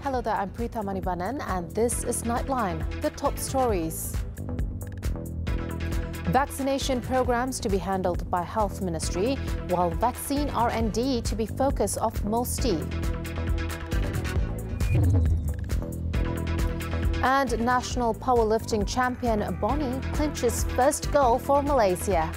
Hello there, I'm Pritha Manivannan and this is Nightline, the top stories. Vaccination programs to be handled by Health Ministry, while vaccine R&D to be focus of MOSTI. And national powerlifting champion Bonnie clinches first gold for Malaysia.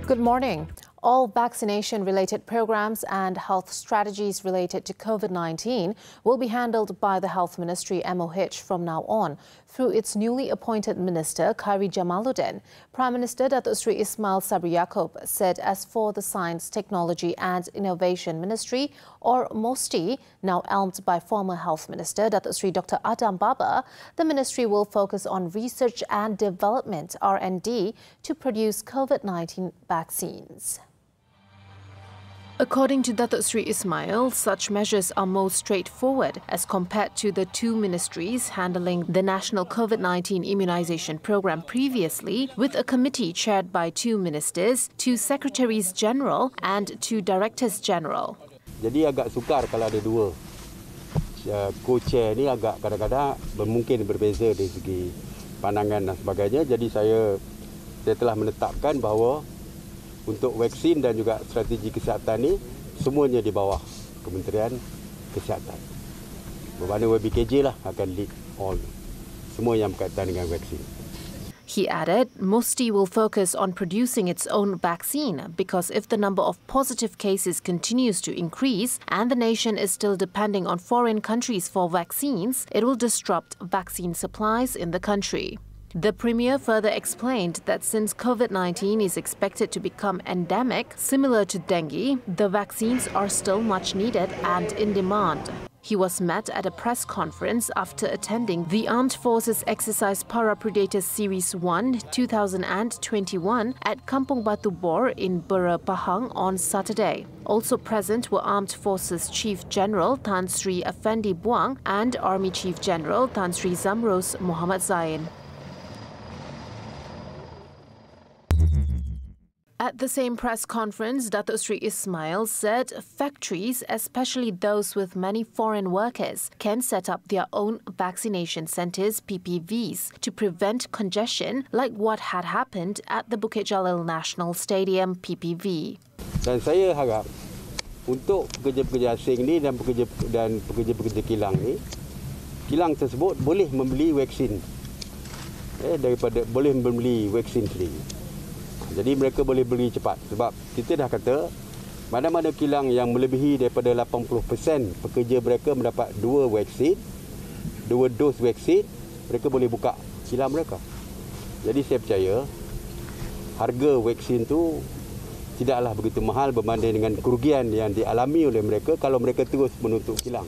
Good morning. All vaccination-related programs and health strategies related to COVID-19 will be handled by the Health Ministry MOH from now on through its newly appointed Minister, Khairi Jamaluddin. Prime Minister Datuk Seri Ismail Sabri Yaakob said as for the Science, Technology and Innovation Ministry, or MOSTI, now helmed by former Health Minister Datuk Seri Dr. Adam Baba, the ministry will focus on research and development R&D to produce COVID-19 vaccines. According to Datuk Seri Ismail, such measures are more straightforward as compared to the two ministries handling the national COVID-19 immunisation program previously, with a committee chaired by two ministers, two secretaries general and two directors general. Jadi agak sukar kalau ada dua. Co-chair ni agak kadang-kadang mungkin berbeza dari segi pandangan dan sebagainya. Jadi saya telah menetapkan bahawa untuk vaksin dan juga strategi kesihatan ni semuanya di bawah Kementerian Kesihatan. Bermakna WBKJ lah akan lead all semua yang berkaitan dengan vaksin. He added, MOSTI will focus on producing its own vaccine because if the number of positive cases continues to increase and the nation is still depending on foreign countries for vaccines, it will disrupt vaccine supplies in the country. The Premier further explained that since COVID-19 is expected to become endemic, similar to dengue, the vaccines are still much needed and in demand. He was met at a press conference after attending the Armed Forces Exercise Para Predators Series 1 2021 at Kampung Batu Bor in Bura Pahang on Saturday. Also present were Armed Forces Chief General Tan Sri Effendi Buang and Army Chief General Tan Sri Zamros Muhammad Zain. At the same press conference, Datuk Seri Ismail said factories, especially those with many foreign workers, can set up their own vaccination centres, PPVs, to prevent congestion like what had happened at the Bukit Jalil National Stadium, PPV. Dan saya harap untuk pekerja-pekerja asing ni dan pekerja-pekerja kilang ni, kilang tersebut boleh membeli vaksin. Boleh membeli vaksin sendiri. Jadi mereka boleh beli cepat sebab kita dah kata mana-mana kilang yang melebihi daripada 80% pekerja mereka mendapat dua dos vaksin, mereka boleh buka kilang mereka. Jadi saya percaya harga vaksin tu tidaklah begitu mahal berbanding dengan kerugian yang dialami oleh mereka kalau mereka terus menutup kilang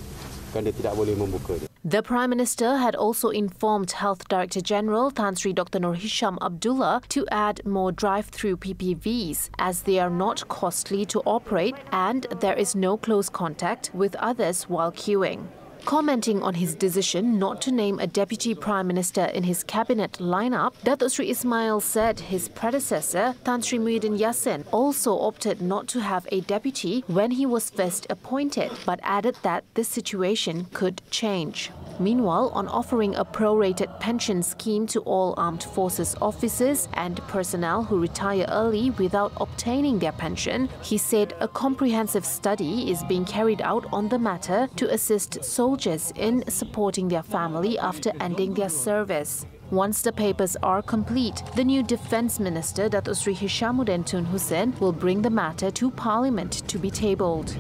kerana tidak boleh membuka. The Prime Minister had also informed Health Director General Tan Sri Dr. Nur Hisham Abdullah to add more drive-through PPVs as they are not costly to operate and there is no close contact with others while queuing. Commenting on his decision not to name a Deputy Prime Minister in his cabinet lineup, Datuk Seri Ismail said his predecessor, Tan Sri Muhyiddin Yassin, also opted not to have a deputy when he was first appointed, but added that this situation could change. Meanwhile, on offering a prorated pension scheme to all armed forces officers and personnel who retire early without obtaining their pension, he said a comprehensive study is being carried out on the matter to assist soldiers in supporting their family after ending their service. Once the papers are complete, the new Defence Minister, Datuk Seri Hishamuddin Tun Hussein, will bring the matter to Parliament to be tabled.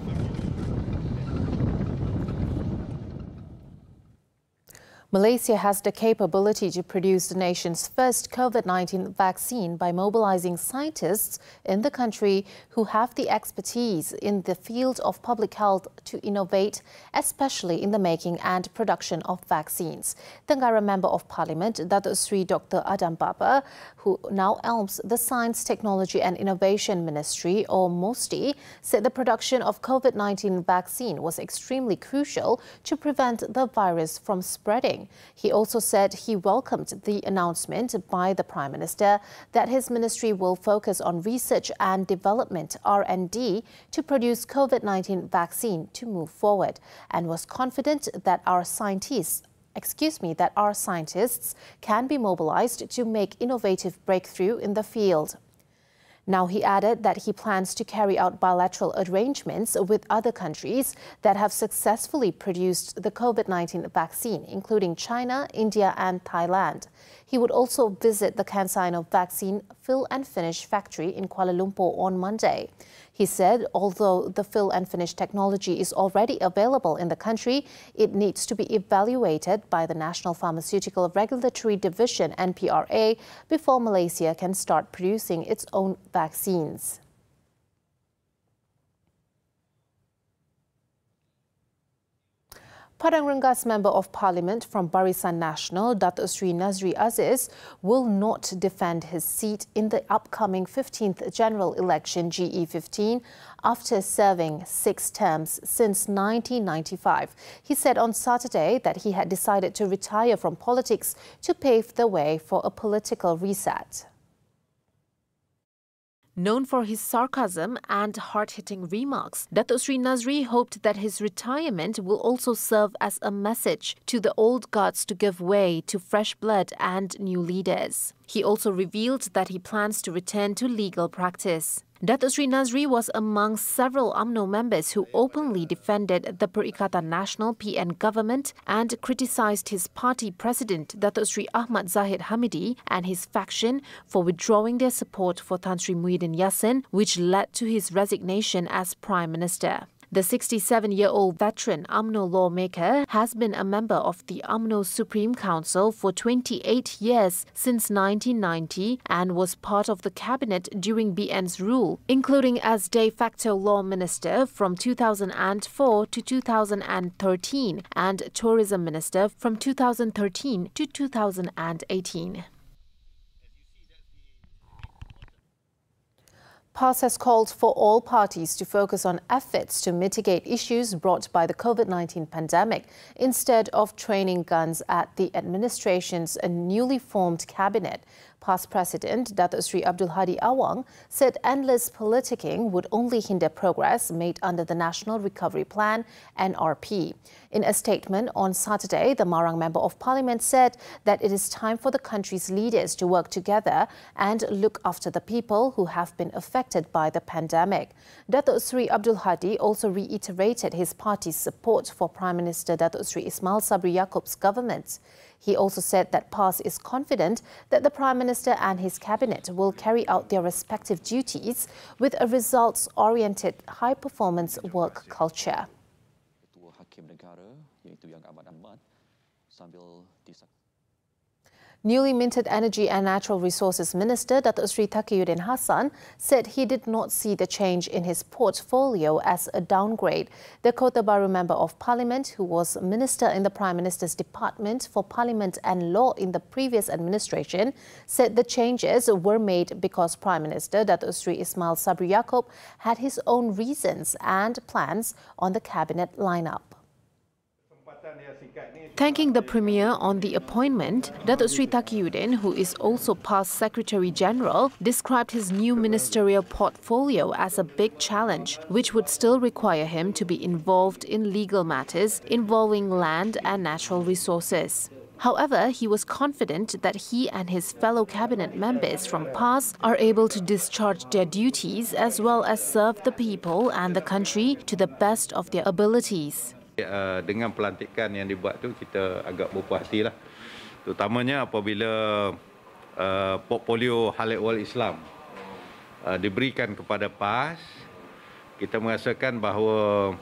Malaysia has the capability to produce the nation's first COVID-19 vaccine by mobilizing scientists in the country who have the expertise in the field of public health to innovate, especially in the making and production of vaccines. Tenggara Member of Parliament, Datuk Sri Dr. Adam Baba, who now helms the Science, Technology and Innovation Ministry, or MOSTI, said the production of COVID-19 vaccine was extremely crucial to prevent the virus from spreading. He also said he welcomed the announcement by the Prime Minister that his ministry will focus on research and development (R&D) to produce COVID-19 vaccine to move forward, and was confident that our scientists can be mobilized to make innovative breakthrough in the field. Now, he added that he plans to carry out bilateral arrangements with other countries that have successfully produced the COVID-19 vaccine, including China, India and Thailand. He would also visit the CanSino vaccine fill and finish factory in Kuala Lumpur on Monday. He said although the fill and finish technology is already available in the country, it needs to be evaluated by the National Pharmaceutical Regulatory Division (NPRA) before Malaysia can start producing its own vaccines. Padang Rengas Member of Parliament from Barisan Nasional, Datuk Sri Nazri Aziz, will not defend his seat in the upcoming 15th General Election GE15 after serving 6 terms since 1995. He said on Saturday that he had decided to retire from politics to pave the way for a political reset. Known for his sarcasm and hard-hitting remarks, Datuk Sri Nazri hoped that his retirement will also serve as a message to the old guards to give way to fresh blood and new leaders. He also revealed that he plans to return to legal practice. Datuk Sri Nazri was among several UMNO members who openly defended the Perikatan Nasional PN government and criticised his party president Datuk Sri Ahmad Zahid Hamidi and his faction for withdrawing their support for Tan Sri Muhyiddin Yassin, which led to his resignation as Prime Minister. The 67-year-old veteran UMNO lawmaker has been a member of the UMNO Supreme Council for 28 years since 1990 and was part of the cabinet during BN's rule, including as de facto law minister from 2004 to 2013 and tourism minister from 2013 to 2018. PAS has called for all parties to focus on efforts to mitigate issues brought by the COVID-19 pandemic instead of training guns at the administration's newly formed cabinet. PAS President Datuk Sri Abdul Hadi Awang said endless politicking would only hinder progress made under the National Recovery Plan (NRP). In a statement on Saturday, the Marang Member of Parliament said that it is time for the country's leaders to work together and look after the people who have been affected by the pandemic. Datuk Sri Abdul Hadi also reiterated his party's support for Prime Minister Datuk Sri Ismail Sabri Yaakob's government. He also said that PAS is confident that the Prime Minister and his cabinet will carry out their respective duties with a results-oriented, high-performance work culture. Newly minted Energy and Natural Resources Minister Datuk Sri Taqiyuddin Hassan said he did not see the change in his portfolio as a downgrade. The Kota Baru Member of Parliament, who was Minister in the Prime Minister's Department for Parliament and Law in the previous administration, said the changes were made because Prime Minister Datuk Sri Ismail Sabri Yaakob had his own reasons and plans on the cabinet lineup. Thanking the Premier on the appointment, Datuk Sri Taqiyuddin, who is also PAS Secretary General, described his new ministerial portfolio as a big challenge, which would still require him to be involved in legal matters involving land and natural resources. However, he was confident that he and his fellow cabinet members from PAS are able to discharge their duties as well as serve the people and the country to the best of their abilities. Dengan pelantikan yang dibuat tu kita agak berpuas hati lah. Terutamanya apabila portfolio Hal Ehwal Islam diberikan kepada PAS, kita merasakan bahawa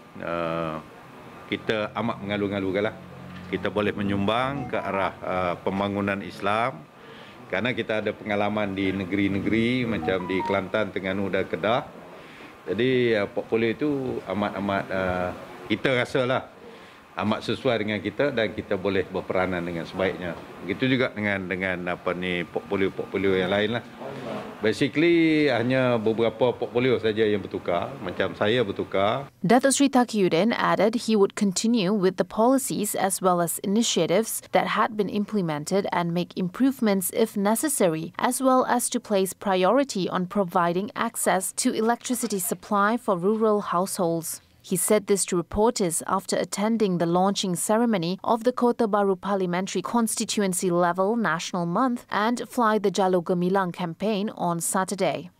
kita amat mengalu-ngalukanlah. kita boleh menyumbang ke arah pembangunan Islam. Kerana kita ada pengalaman di negeri-negeri macam di Kelantan, Terengganu dan Kedah. Jadi portfolio itu amat-amat kita rasalah amat sesuai dengan kita dan kita boleh berperanan dengan sebaiknya. Begitu juga dengan portfolio yang lain lah. Basically hanya beberapa portfolio saja yang bertukar, macam saya bertukar. Datuk Sri Taqiyuddin added he would continue with the policies as well as initiatives that had been implemented and make improvements if necessary, as well as to place priority on providing access to electricity supply for rural households. He said this to reporters after attending the launching ceremony of the Kota Baru Parliamentary Constituency Level National Month and Fly the Jalo Gemilang campaign on Saturday.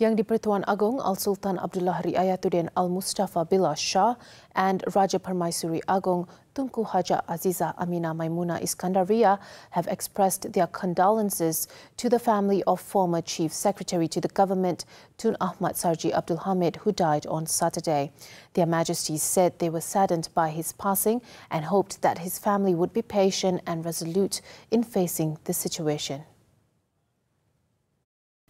Yang di-Pertuan Agong Al-Sultan Abdullah Riayatuddin Al-Mustafa Billah Shah and Raja Permaisuri Agong Tunku Haja Aziza Amina Maimuna Iskandaria have expressed their condolences to the family of former Chief Secretary to the Government Tun Ahmad Sarji Abdul Hamid, who died on Saturday. Their Majesties said they were saddened by his passing and hoped that his family would be patient and resolute in facing the situation.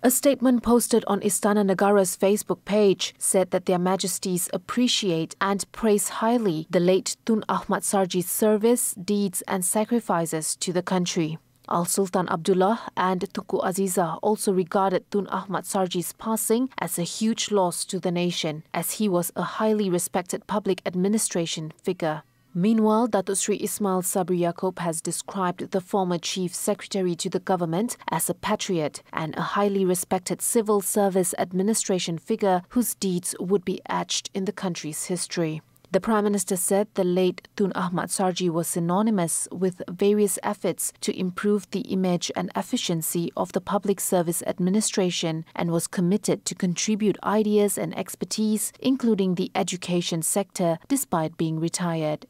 A statement posted on Istana Negara's Facebook page said that their Majesties appreciate and praise highly the late Tun Ahmad Sarji's service, deeds and sacrifices to the country. Al-Sultan Abdullah and Tunku Aziza also regarded Tun Ahmad Sarji's passing as a huge loss to the nation, as he was a highly respected public administration figure. Meanwhile, Datuk Sri Ismail Sabri Yaakob has described the former Chief Secretary to the government as a patriot and a highly respected civil service administration figure whose deeds would be etched in the country's history. The Prime Minister said the late Tun Ahmad Sarji was synonymous with various efforts to improve the image and efficiency of the public service administration and was committed to contribute ideas and expertise, including the education sector, despite being retired.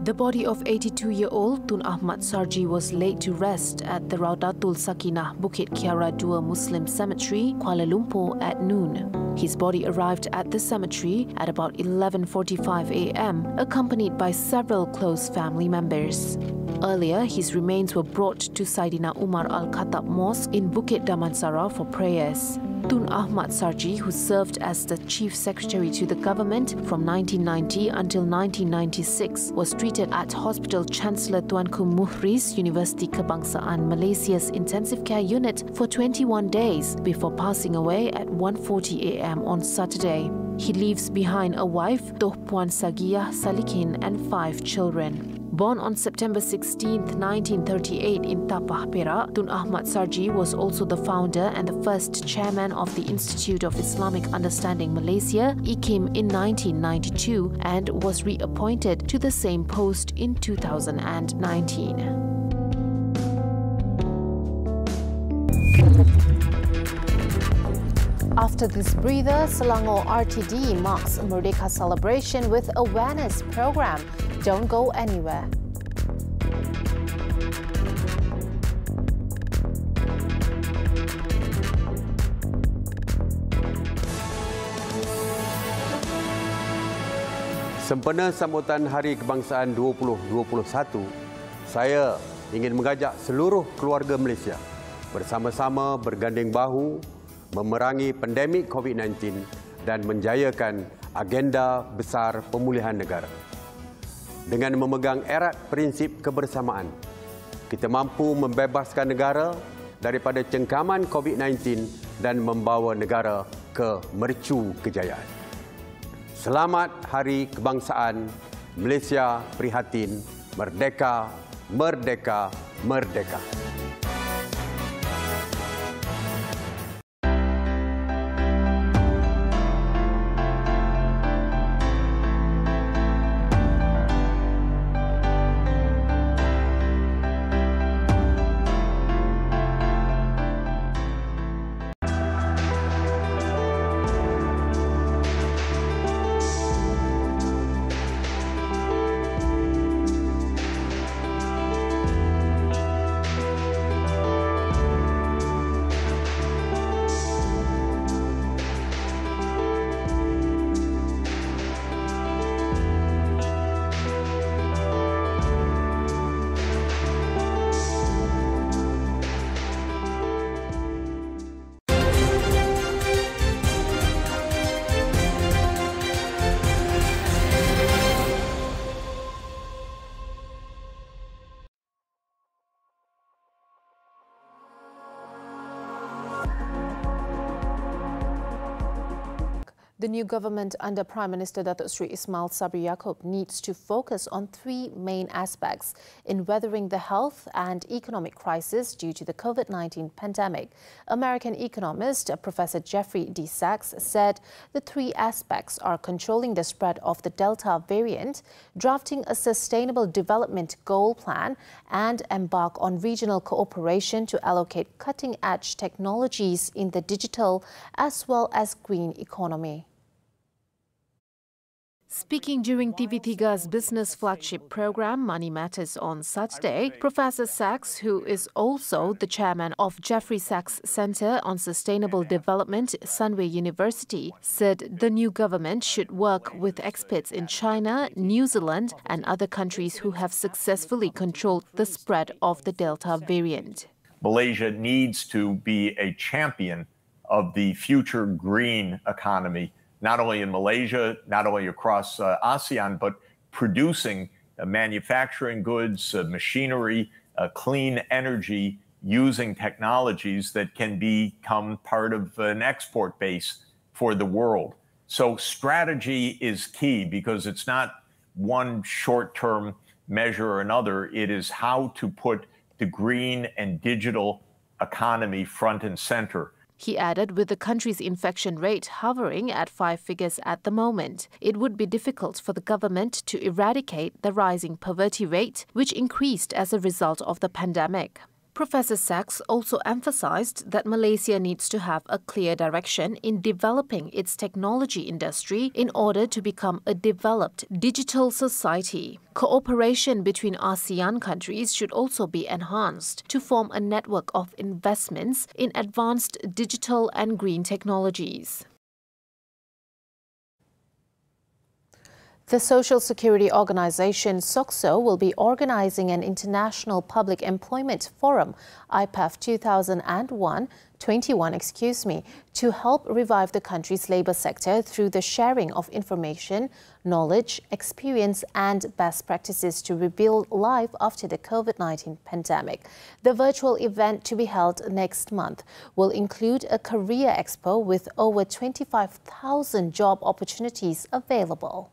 The body of 82-year-old Tun Ahmad Sarji was laid to rest at the Raudatul Sakinah Bukit Kiara II Muslim Cemetery, Kuala Lumpur at noon. His body arrived at the cemetery at about 11:45 a.m., accompanied by several close family members. Earlier, his remains were brought to Saidina Umar Al-Khattab Mosque in Bukit Damansara for prayers. Tun Ahmad Sarji, who served as the Chief Secretary to the government from 1990 until 1996, was treated at Hospital Chancellor Tuanku Muhriz University Kebangsaan Malaysia's Intensive Care Unit for 21 days before passing away at 1:40 a.m. on Saturday. He leaves behind a wife, Toh Puan Sagiyah Salikin, and 5 children. Born on September 16, 1938 in Tapah, Perak, Tun Ahmad Sarji was also the founder and the first chairman of the Institute of Islamic Understanding Malaysia, IKIM, in 1992 and was reappointed to the same post in 2019. After this breather, Selangor RTD marks Merdeka celebration with awareness program. Don't go anywhere. Sempena sambutan Hari Kebangsaan 2021, saya ingin mengajak seluruh keluarga Malaysia bersama-sama berganding bahu memerangi pandemik COVID-19 dan menjayakan agenda besar pemulihan negara. Dengan memegang erat prinsip kebersamaan, kita mampu membebaskan negara daripada cengkaman COVID-19 dan membawa negara ke mercu kejayaan. Selamat Hari Kebangsaan. Malaysia prihatin. Merdeka, merdeka, merdeka. The new government under Prime Minister Datuk Sri Ismail Sabri Yaakob needs to focus on three main aspects in weathering the health and economic crisis due to the COVID-19 pandemic. American economist Professor Jeffrey D. Sachs said the three aspects are controlling the spread of the Delta variant, drafting a sustainable development goal plan, and embark on regional cooperation to allocate cutting-edge technologies in the digital as well as green economy. Speaking during TV3's business flagship program Money Matters on Saturday, Professor Sachs, who is also the chairman of Jeffrey Sachs Centre on Sustainable Development, Sunway University, said the new government should work with experts in China, New Zealand and other countries who have successfully controlled the spread of the Delta variant. Malaysia needs to be a champion of the future green economy, not only in Malaysia, not only across ASEAN, but producing manufacturing goods, machinery, clean energy, using technologies that can become part of an export base for the world. So strategy is key because it's not one short-term measure or another. It is how to put the green and digital economy front and center. He added, with the country's infection rate hovering at 5 figures at the moment, it would be difficult for the government to eradicate the rising poverty rate, which increased as a result of the pandemic. Professor Sachs also emphasized that Malaysia needs to have a clear direction in developing its technology industry in order to become a developed digital society. Cooperation between ASEAN countries should also be enhanced to form a network of investments in advanced digital and green technologies. The Social Security Organisation SOCSO will be organising an International Public Employment Forum, IPEF 2021, to help revive the country's labour sector through the sharing of information, knowledge, experience and best practices to rebuild life after the COVID-19 pandemic. The virtual event, to be held next month, will include a career expo with over 25,000 job opportunities available.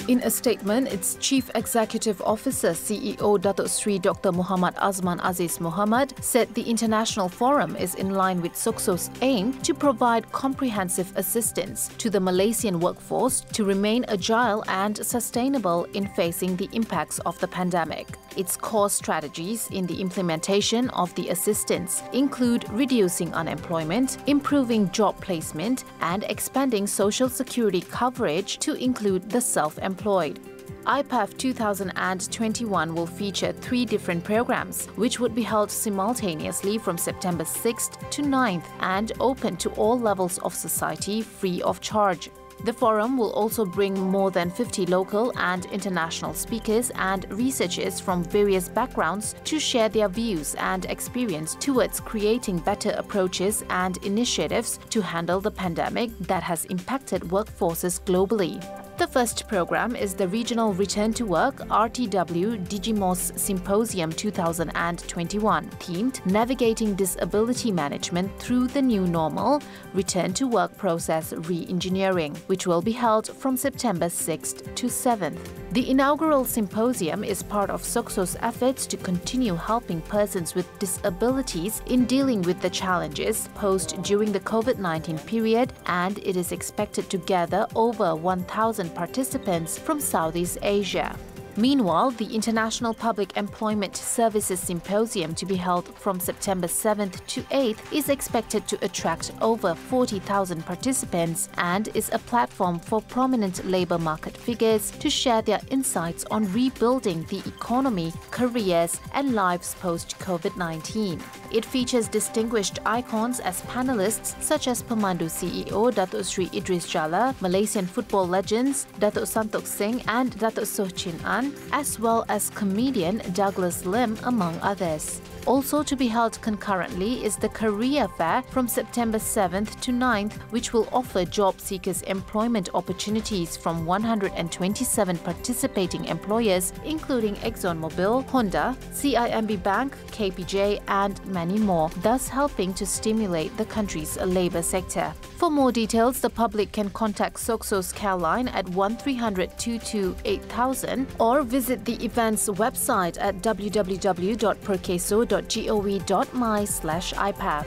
In a statement, its Chief Executive Officer, CEO Datuk Sri Dr. Muhammad Azman Aziz Muhammad, said the international forum is in line with SOCSO's aim to provide comprehensive assistance to the Malaysian workforce to remain agile and sustainable in facing the impacts of the pandemic. Its core strategies in the implementation of the assistance include reducing unemployment, improving job placement, and expanding social security coverage to include the self-employed. IPEF 2021 will feature 3 different programs, which would be held simultaneously from September 6th to 9th and open to all levels of society free of charge. The forum will also bring more than 50 local and international speakers and researchers from various backgrounds to share their views and experience towards creating better approaches and initiatives to handle the pandemic that has impacted workforces globally. The first program is the Regional Return to Work RTW Digimos Symposium 2021, themed Navigating Disability Management Through the New Normal, Return to Work Process Re-engineering, which will be held from September 6th to 7th. The inaugural symposium is part of SOCSO's efforts to continue helping persons with disabilities in dealing with the challenges posed during the COVID-19 period, and it is expected to gather over 1,000 participants from Southeast Asia. Meanwhile, the International Public Employment Services Symposium, to be held from September 7th to 8th, is expected to attract over 40,000 participants and is a platform for prominent labour market figures to share their insights on rebuilding the economy, careers and lives post-COVID-19. It features distinguished icons as panellists such as Pemandu CEO Datuk Sri Idris Jala, Malaysian football legends Datuk Santok Singh and Datuk Soh Chin An, as well as comedian Douglas Lim, among others. Also to be held concurrently is the Career Fair from September 7th to 9th, which will offer job seekers employment opportunities from 127 participating employers, including ExxonMobil, Honda, CIMB Bank, KPJ and many more, thus helping to stimulate the country's labour sector. For more details, the public can contact SOCSO's care line at 1300 22 8000 or visit the event's website at www.perkeso.gov.my/IPAF.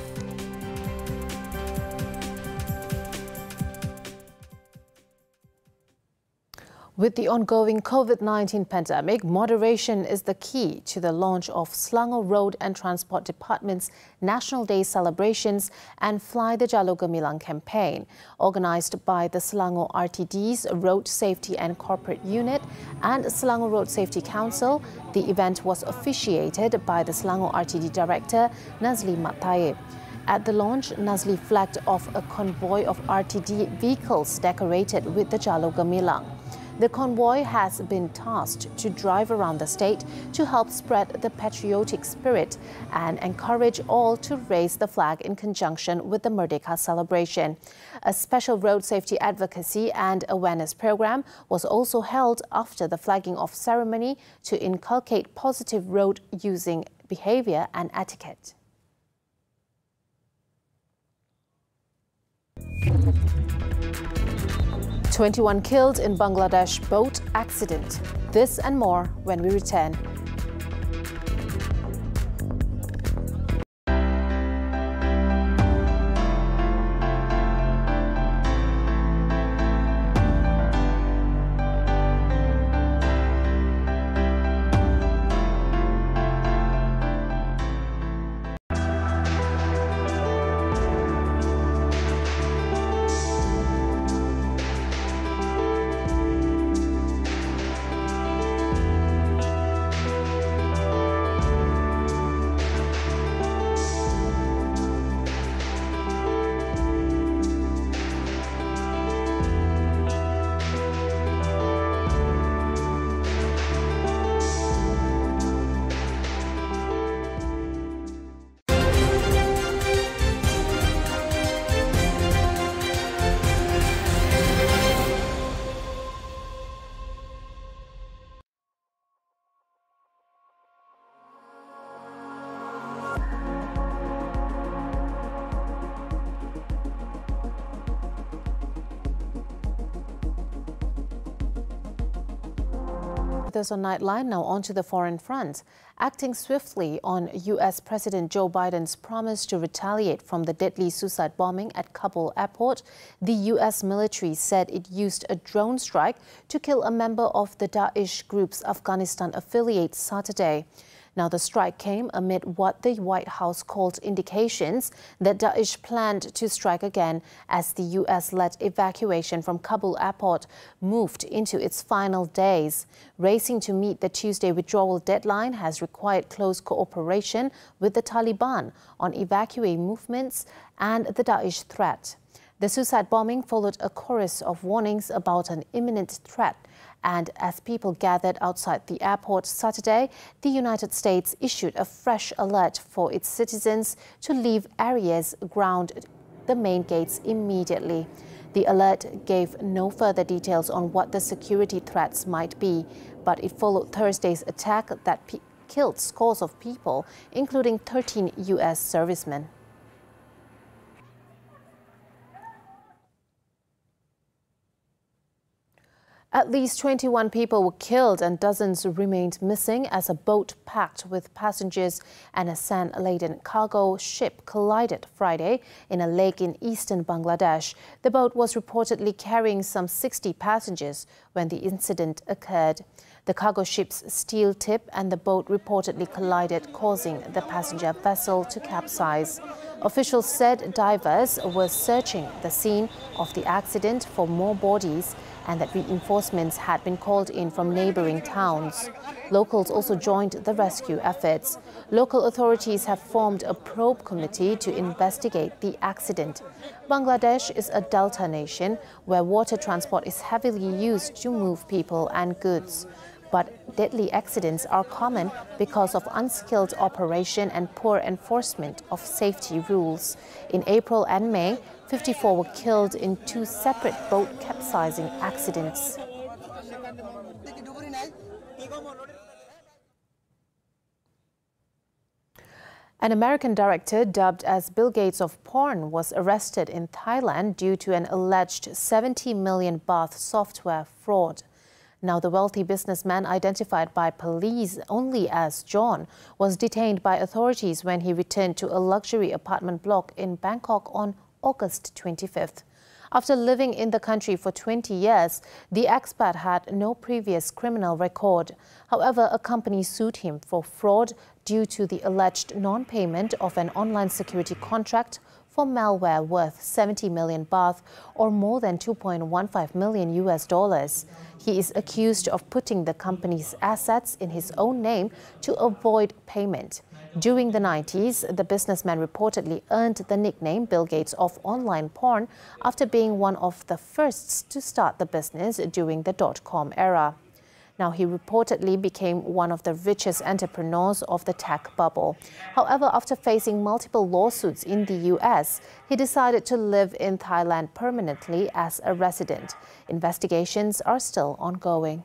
With the ongoing COVID-19 pandemic, moderation is the key to the launch of Selangor Road and Transport Department's National Day celebrations and Fly the Jalur Gemilang campaign. Organised by the Selangor RTD's Road Safety and Corporate Unit and Selangor Road Safety Council, the event was officiated by the Selangor RTD Director Nazli Matayib. At the launch, Nazli flagged off a convoy of RTD vehicles decorated with the Jalur Gemilang. The convoy has been tasked to drive around the state to help spread the patriotic spirit and encourage all to raise the flag in conjunction with the Merdeka celebration. A special road safety advocacy and awareness program was also held after the flagging off ceremony to inculcate positive road using behavior and etiquette. "21 killed in Bangladesh boat accident." This and more when we return. This on Nightline. Now on to the foreign front. Acting swiftly on U.S. President Joe Biden's promise to retaliate from the deadly suicide bombing at Kabul airport, the U.S. military said it used a drone strike to kill a member of the Daesh group's Afghanistan affiliate Saturday. Now, the strike came amid what the White House called indications that Daesh planned to strike again as the U.S.-led evacuation from Kabul airport moved into its final days. Racing to meet the Tuesday withdrawal deadline has required close cooperation with the Taliban on evacuee movements and the Daesh threat. The suicide bombing followed a chorus of warnings about an imminent threat. And as people gathered outside the airport Saturday, the United States issued a fresh alert for its citizens to leave areas around the main gates immediately. The alert gave no further details on what the security threats might be, but it followed Thursday's attack that killed scores of people, including 13 U.S. servicemen. At least 21 people were killed and dozens remained missing as a boat packed with passengers and a sand-laden cargo ship collided Friday in a lake in eastern Bangladesh. The boat was reportedly carrying some 60 passengers when the incident occurred. The cargo ship's steel tip and the boat reportedly collided, causing the passenger vessel to capsize. Officials said divers were searching the scene of the accident for more bodies and that reinforcements had been called in from neighboring towns. Locals also joined the rescue efforts. Local authorities have formed a probe committee to investigate the accident. Bangladesh is a delta nation where water transport is heavily used to move people and goods. But deadly accidents are common because of unskilled operation and poor enforcement of safety rules. In April and May, 54 were killed in two separate boat capsizing accidents. An American director dubbed as Bill Gates of porn was arrested in Thailand due to an alleged 70 million baht software fraud. Now, the wealthy businessman, identified by police only as John, was detained by authorities when he returned to a luxury apartment block in Bangkok on August 25th. After living in the country for 20 years, the expat had no previous criminal record. However, a company sued him for fraud due to the alleged non-payment of an online security contract for malware worth 70 million baht, or more than $2.15 million. He is accused of putting the company's assets in his own name to avoid payment. During the 90s, the businessman reportedly earned the nickname Bill Gates of online porn after being one of the first to start the business during the dot-com era. Now, he reportedly became one of the richest entrepreneurs of the tech bubble. However, after facing multiple lawsuits in the US, he decided to live in Thailand permanently as a resident. Investigations are still ongoing.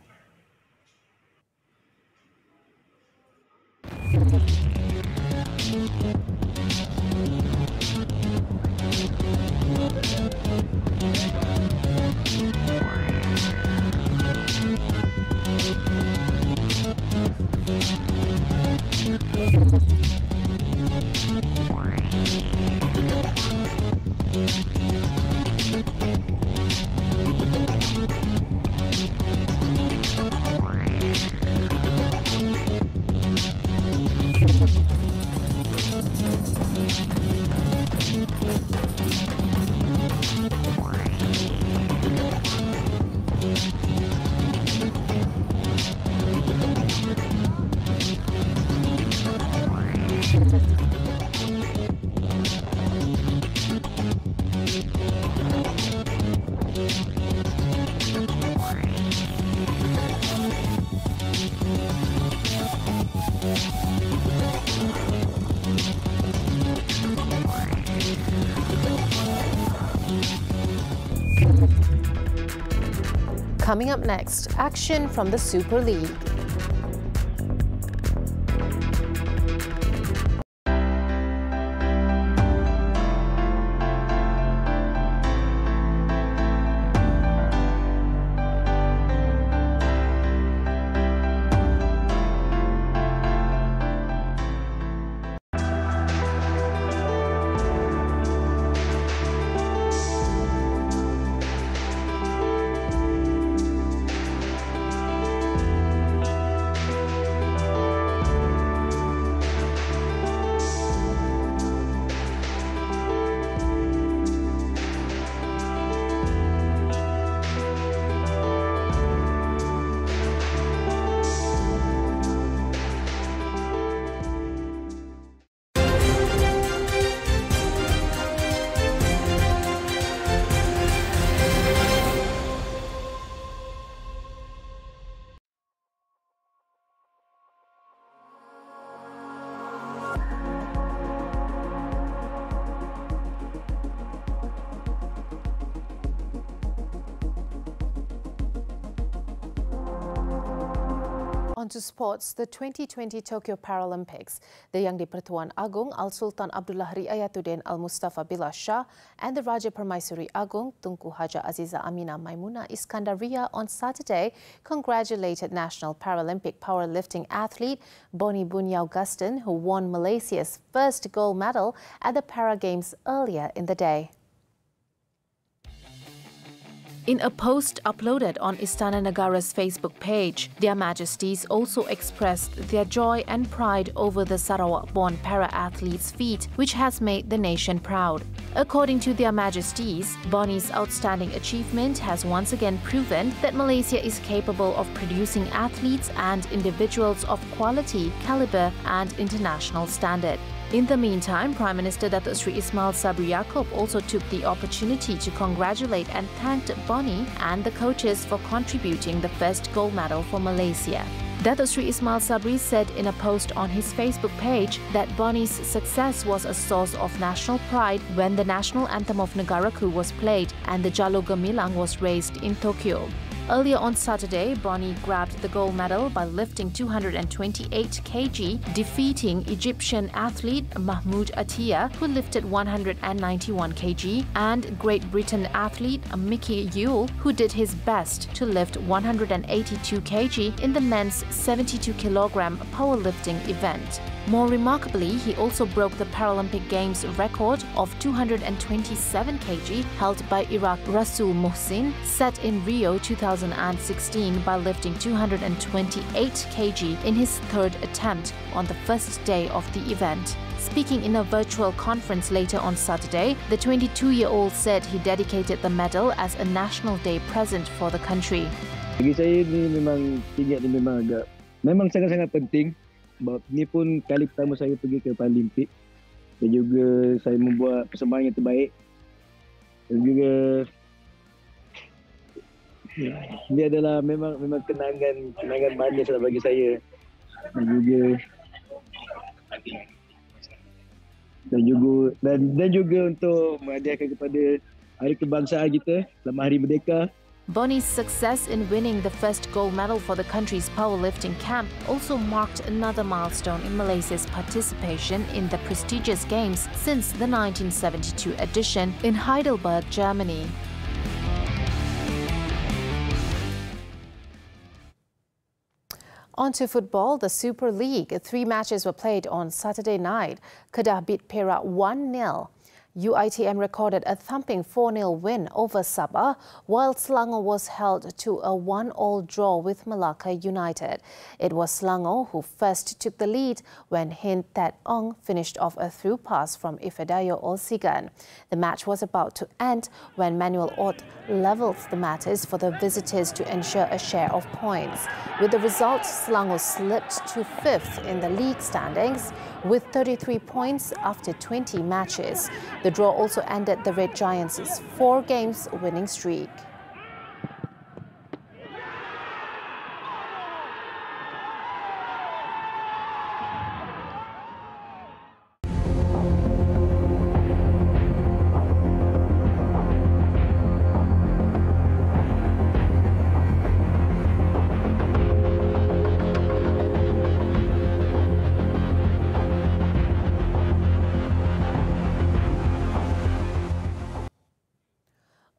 Coming up next, action from the Super League. On to sports, the 2020 Tokyo Paralympics. The Yang di-Pertuan Agong Al-Sultan Abdullah Riayatuddin Al-Mustafa Billah Shah and the Raja Permaisuri Agong Tunku Haja Aziza Amina Maimuna Iskandaria on Saturday congratulated National Paralympic powerlifting athlete Boni Bunyau Gustin, who won Malaysia's first gold medal at the Para Games earlier in the day. In a post uploaded on Istana Negara's Facebook page, Their Majesties also expressed their joy and pride over the Sarawak-born para-athlete's feat, which has made the nation proud. According to Their Majesties, Boni's outstanding achievement has once again proven that Malaysia is capable of producing athletes and individuals of quality, caliber and international standard. In the meantime, Prime Minister Datuk Seri Ismail Sabri Yaakob also took the opportunity to congratulate and thanked Boni and the coaches for contributing the first gold medal for Malaysia. Datuk Seri Ismail Sabri said in a post on his Facebook page that Boni's success was a source of national pride when the national anthem of Negaraku was played and the Jalur Gemilang was raised in Tokyo. Earlier on Saturday, Bonnie grabbed the gold medal by lifting 228 kg, defeating Egyptian athlete Mahmoud Attia, who lifted 191 kg, and Great Britain athlete Mickey Yule, who did his best to lift 182 kg in the men's 72 kg powerlifting event. More remarkably, he also broke the Paralympic Games record of 227 kg held by Iraq Rasul Mohsin, set in Rio 2016 by lifting 228 kg in his third attempt on the first day of the event. Speaking in a virtual conference later on Saturday, the 22-year-old said he dedicated the medal as a National Day present for the country. Bagi saya ni memang tingkat ni memang sangat-sangat penting. Sebab ni pun kali pertama saya pergi ke Paralympics dan juga saya membuat persembahan yang terbaik. Dan juga ini adalah memang kenangan manis lah bagi saya. Dan juga untuk menghadiahkan kepada Hari Kebangsaan kita selamat Hari Merdeka. Bonnie's success in winning the first gold medal for the country's powerlifting camp also marked another milestone in Malaysia's participation in the prestigious games since the 1972 edition in Heidelberg, Germany. On to football, the Super League. 3 matches were played on Saturday night. Kedah beat Perak 1-0. UiTM recorded a thumping 4-0 win over Sabah, while Selangor was held to a 1-1 draw with Malacca United. It was Selangor who first took the lead when Hin Tat Ong finished off a through pass from Ifedayo Olsigan. The match was about to end when Manuel Ott levelled the matters for the visitors to ensure a share of points. With the result, Selangor slipped to 5th in the league standings with 33 points after 20 matches. The draw also ended the Red Giants' 4-game winning streak.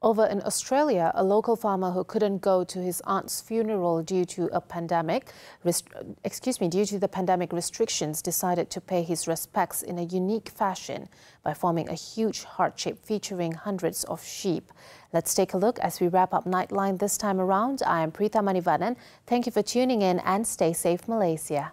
Over in Australia, a local farmer who couldn't go to his aunt's funeral due to the pandemic restrictions decided to pay his respects in a unique fashion by forming a huge heart shape featuring hundreds of sheep. Let's take a look as we wrap up Nightline this time around. I am Pritha Manivannan. Thank you for tuning in and stay safe, Malaysia.